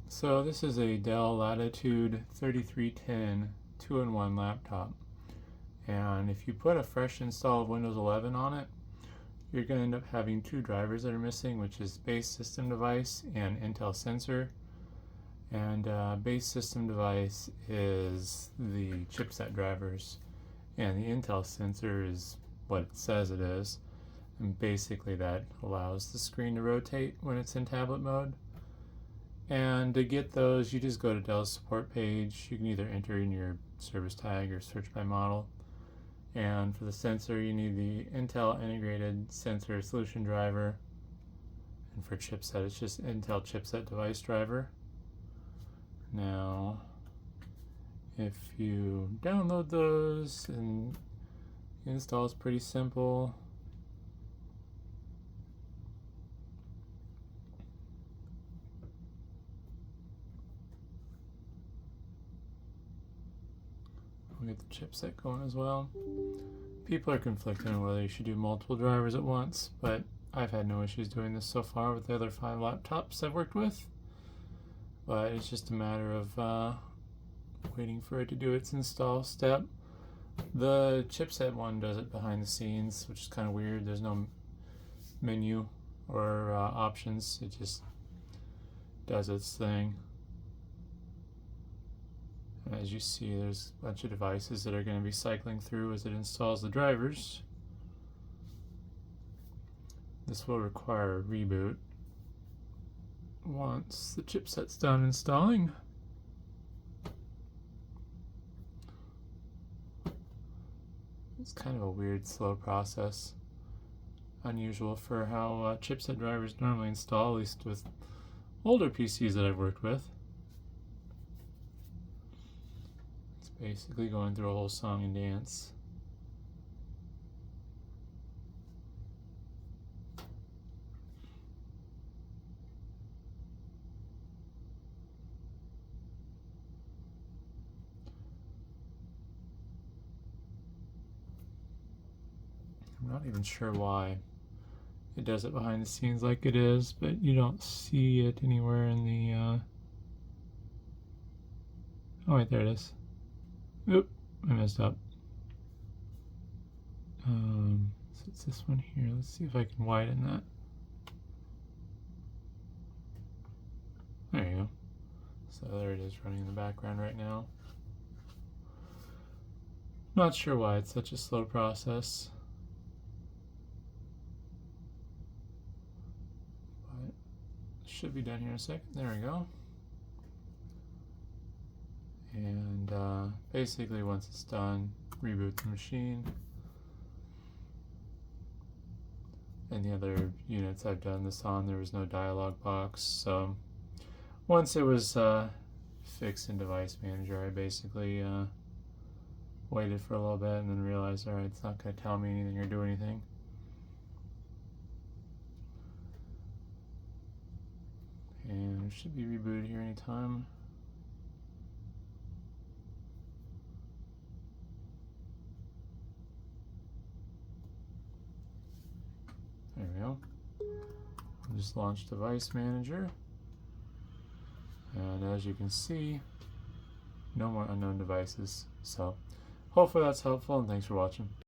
So this is a Dell Latitude 3310 2-in-1 laptop, and if you put a fresh install of Windows 11 on it, you're going to end up having two drivers that are missing, which is base system device and Intel sensor. And base system device is the chipset drivers, and the Intel sensor is what it says it is, and basically that allows the screen to rotate when it's in tablet mode. And to get those, you just go to Dell's support page. You can either enter in your service tag or search by model. And for the sensor, you need the Intel integrated sensor solution driver. And for chipset, it's just Intel chipset device driver. Now, if you download those, and install is pretty simple. We'll get the chipset going as well. People are conflicted on whether you should do multiple drivers at once, but I've had no issues doing this so far with the other 5 laptops I've worked with. But it's just a matter of waiting for it to do its install step. The chipset one does it behind the scenes, which is kind of weird. There's no menu or options. It just does its thing. And as you see, there's a bunch of devices that are going to be cycling through as it installs the drivers. This will require a reboot once the chipset's done installing. It's kind of a weird, slow process. Unusual for how chipset drivers normally install, at least with older PCs that I've worked with. It's basically going through a whole song and dance. I'm not even sure why it does it behind the scenes like it is, but you don't see it anywhere in the oh wait, there it is. Oop, I messed up. So it's this one here. Let's see if I can widen that. There you go. So there it is running in the background right now. Not sure why it's such a slow process. But it should be done here in a second. There we go. And basically once it's done, reboot the machine. And the other units I've done this on, there was no dialog box. So once it was fixed in Device Manager, I basically waited for a little bit and then realized, alright, it's not going to tell me anything or do anything. And it should be rebooted here anytime. There we go. I'll just launch Device Manager. And as you can see, no more unknown devices. So hopefully that's helpful, and thanks for watching.